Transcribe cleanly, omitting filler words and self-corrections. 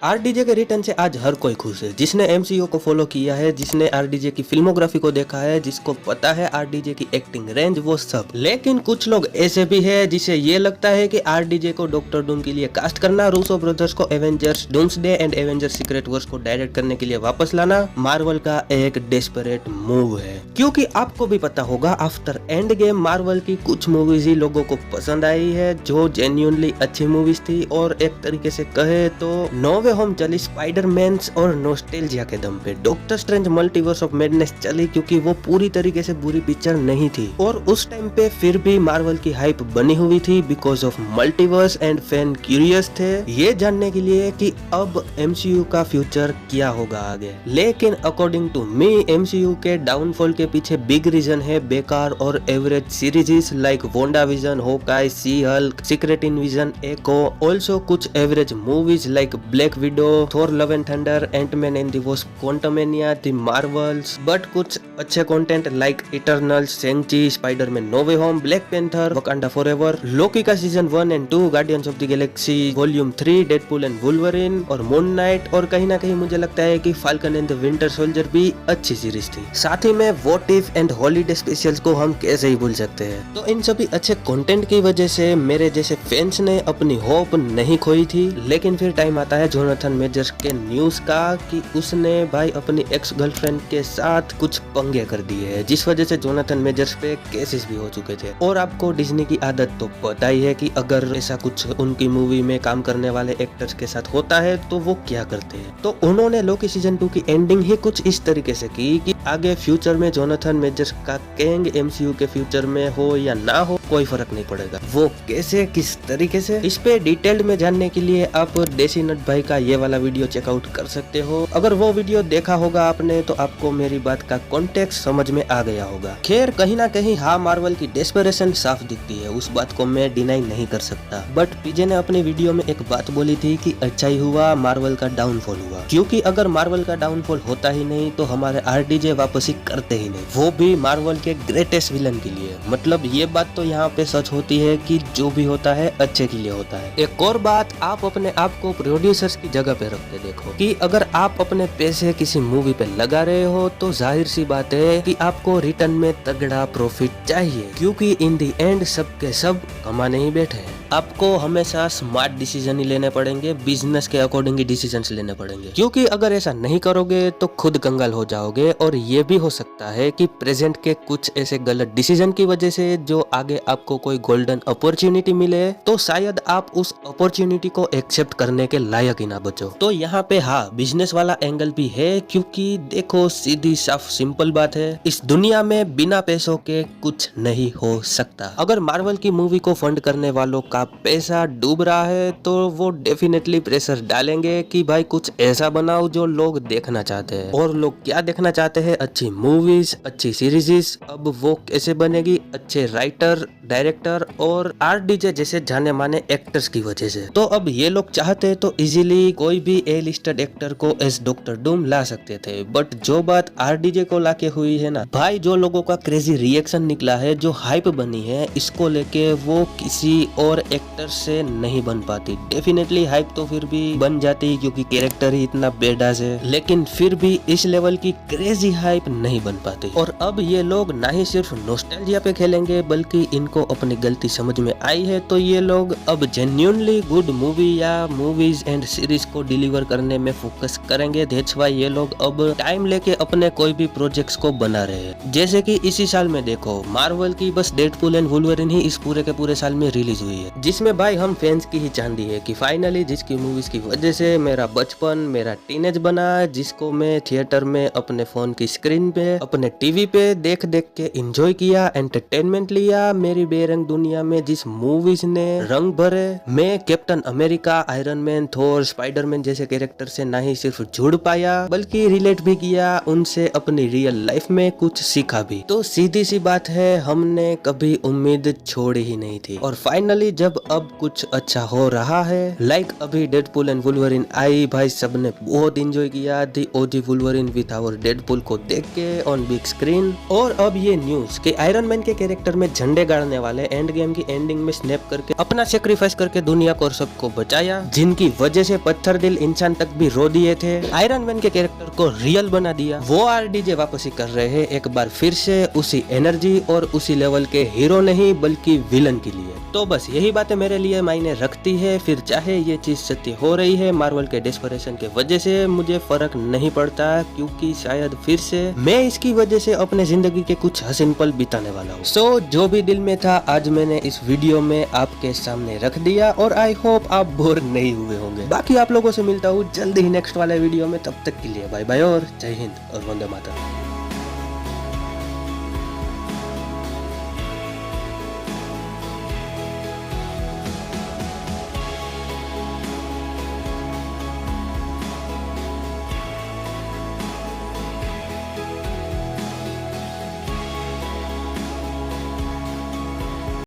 RDJ के return से आज हर कोई खुश है, जिसने एमसीयू को फॉलो किया है, जिसने आरडीजे की फिल्मोग्राफी को देखा है, जिसको पता है आरडीजे की एक्टिंग रेंज, वो सब। लेकिन कुछ लोग ऐसे भी है जिसे ये लगता है कि आरडीजे को डॉक्टर डूम के लिए कास्ट करना, रूसो ब्रदर्स को Avengers doomsday and Avengers secret Wars को डायरेक्ट करने के लिए वापस लाना मार्वल का एक डेस्परेट मूव है। क्योंकि आपको भी पता होगा, आफ्टर एंड गेम मार्वल की कुछ मूवीज ही लोगों को पसंद आई है, जो जेन्युइनली अच्छी मूवीज थी, और एक तरीके से कहे तो नो वे होम चली स्पाइडरमैन्स और नॉस्टैल्जिया के दम पे। Doctor strange multiverse of madness चली क्योंकि वो पूरी तरीके से बुरी पिक्चर नहीं थी, और उस टाइम पे फिर भी मार्वल की हाइप बनी हुई थी because of multiverse, and fan curious थे ये जानने के लिए कि अब एमसीयू का फ्यूचर क्या होगा आगे। लेकिन अकॉर्डिंग टू मी, एमसीयू के डाउनफॉल के पीछे बिग रीजन है बेकार और average series like Wanda Vision, Hawkeye, she Hulk, secret invasion, Echo, also कुछ average movies like Black Widow, Thor love and thunder, Antman and the Wasp, Quantumania, the Marvels, but कुछ अच्छे content like Eternals, Shang Chi, Spiderman no way home, Black Panther, Wakanda forever, Loki का season 1 and 2, guardians of the Galaxy volume 3, Deadpool and Wolverine और moon night, और कहीं ना कहीं मुझे लगता है कि falcon and the winter soldier भी अच्छी सीरीज थी। साथ ही में what if and holiday specials को हम कैसे ही भूल सकते हैं। तो इन सभी अच्छे कंटेंट की वजह से मेरे जैसे फैंस ने अपनी होप नहीं खोई थी। लेकिन फिर टाइम आता है जोनाथन मेजर्स के न्यूज का कि उसने भाई अपनी एक्स गर्लफ्रेंड के साथ कुछ पंगे कर दिए हैं, जिस वजह से जोनाथन मेजर्स पे केसेस भी हो चुके थे। और आपको डिज्नी की आदत तो पता ही है कि अगर ऐसा कुछ उनकी मूवी में काम करने वाले एक्टर्स के साथ होता है तो वो क्या करते हैं। तो उन्होंने लोकी सीजन 2 की एंडिंग ही कुछ इस तरीके से की कि आगे फ्यूचर में जोनाथन मेजर्स का कैंग एमसीयू के फ्यूचर में हो या ना हो कोई फर्क नहीं पड़ेगा। वो कैसे, किस तरीके से, इस पे डिटेल्ड में जानने के लिए आप देसी नट भाई का ये वाला वीडियो चेकआउट कर सकते हो। अगर वो वीडियो देखा होगा आपने तो आपको मेरी बात का कॉन्टेक्स्ट समझ में आ गया होगा। खैर कहीं ना कहीं हाँ, मार्वल की डेस्परेशन साफ दिखती है, उस बात को मैं डिनाई नहीं कर सकता। बट पीजे ने अपनी वीडियो में एक बात बोली थी कि अच्छा ही हुआ मार्वल का डाउनफॉल हुआ, क्योंकि अगर मार्वल का डाउनफॉल होता ही नहीं तो हमारे आरडीजे वापसी करते ही नहीं, वो भी मार्वल के ग्रेटेस्ट विलन के लिए। मतलब ये बात तो यहाँ पे सच होती है कि जो भी होता है अच्छे के लिए होता है। एक और बात, आप अपने आप को प्रोड्यूसर्स की जगह पे रख के देखो कि अगर आप अपने पैसे किसी मूवी पे लगा रहे हो तो जाहिर सी बात है कि आपको रिटर्न में तगड़ा प्रॉफिट चाहिए, क्योंकि इन दी एंड सबके सब कमाने ही बैठे हैं। आपको हमेशा स्मार्ट डिसीजन ही लेने पड़ेंगे, बिजनेस के अकॉर्डिंग ही डिसीजंस लेने पड़ेंगे, क्योंकि अगर ऐसा नहीं करोगे तो खुद कंगाल हो जाओगे। और ये भी हो सकता है कि प्रेजेंट के कुछ ऐसे गलत डिसीजन की वजह से जो आगे आपको कोई गोल्डन अपॉर्चुनिटी मिले तो शायद आप उस अपॉर्चुनिटी को एक्सेप्ट करने के लायक ही ना बचो। तो यहाँ पे हाँ, बिजनेस वाला एंगल भी है, क्योंकि देखो सीधी साफ सिंपल बात है, इस दुनिया में बिना पैसों के कुछ नहीं हो सकता। अगर मार्वल की मूवी को फंड करने वालों का पैसा डूब रहा है तो वो डेफिनेटली प्रेशर डालेंगे कि भाई कुछ ऐसा बनाओ जो लोग देखना चाहते हैं। और लोग क्या देखना चाहते हैं? अच्छी मूवीज, अच्छी सीरीज। अब वो कैसे बनेगी? अच्छे राइटर, डायरेक्टर और आरडीजे जैसे जाने माने एक्टर्स की वजह से। तो अब ये लोग चाहते तो इजीली कोई भी ए लिस्टेड एक्टर को एज डॉक्टर डूम ला सकते थे, बट जो बात आरडीजे को लाके हुई है ना भाई, जो लोगों का क्रेजी रिएक्शन निकला है, जो हाइप बनी है, इसको लेके वो किसी और एक्टर से नहीं बन पाती। डेफिनेटली हाइप तो फिर भी बन जाती क्योंकि कैरेक्टर ही इतना बेडास है, लेकिन फिर भी इस लेवल की क्रेजी हाइप नहीं बन पाती। और अब ये लोग ना ही सिर्फ नॉस्टैल्जिया पे खेलेंगे, बल्कि इनको अपनी गलती समझ में आई है, तो ये लोग अब जेन्युइनली गुड मूवी या मूवीज एंड सीरीज को डिलीवर करने में फोकस करेंगे। दैट्स व्हाई ये लोग अब टाइम लेके अपने कोई भी प्रोजेक्ट्स को बना रहे हैं। जैसे कि इसी साल में देखो, मार्वल की बस डेडपूल एंड वुल्वरिन ही इस पूरे के पूरे साल में रिलीज हुई है, जिसमें भाई हम फैंस की ही चांदी है कि फाइनली जिसकी मूवीज की वजह से मेरा बचपन, मेरा टीनेज बना, जिसको मैं थिएटर में अपने फोन की स्क्रीन पे, अपने टीवी पे देख देख के एंजॉय किया, एंटरटेनमेंट लिया, मेरी बेरंग दुनिया में जिस मूवीज ने रंग भरे, मैं कैप्टन अमेरिका, आयरन मैन, थोर, स्पाइडरमैन जैसे कैरेक्टर से ना ही सिर्फ जुड़ पाया बल्कि रिलेट भी किया, उनसे अपनी रियल लाइफ में कुछ सीखा भी। तो सीधी सी बात है, हमने कभी उम्मीद छोड़ी ही नहीं थी। और फाइनली जब मतलब अब कुछ अच्छा हो रहा है। लाइक अभी डेडपुल एंड वुल्वरिन आई, भाई सबने बहुत एंजॉय किया दी ओजी वुल्वरिन विद आवर डेडपुल को देख के ऑन बिग स्क्रीन। और अब ये न्यूज कि आयरन मैन के कैरेक्टर में झंडे गाड़ने वाले एंड गेम की एंडिंग में स्नैप करके अपना सेक्रीफाइस करके दुनिया को और सबको बचाया, जिनकी वजह से पत्थर दिल इंसान तक भी रो दिए थे, आयरन मैन के कैरेक्टर को रियल बना दिया। वो आरडीजे वापसी कर रहे हैं एक बार फिर से उसी एनर्जी और उसी लेवल के हीरो नहीं बल्कि विलन के लिए। तो बस यही बातें मेरे लिए मायने रखती है, फिर चाहे ये चीज सत्य हो रही है मार्वल के डेस्परेशन के वजह से मुझे फर्क नहीं पड़ता, क्योंकि शायद फिर से मैं इसकी वजह से अपने जिंदगी के कुछ हसीन पल बिताने वाला हूँ। सो जो भी दिल में था आज मैंने इस वीडियो में आपके सामने रख दिया और आई होप आप बोर नहीं हुए होंगे। बाकी आप लोगों से मिलता हूँ जल्दी ही नेक्स्ट वाले वीडियो में, तब तक के लिए बाय बाय और जय हिंद और वंदे मातरम।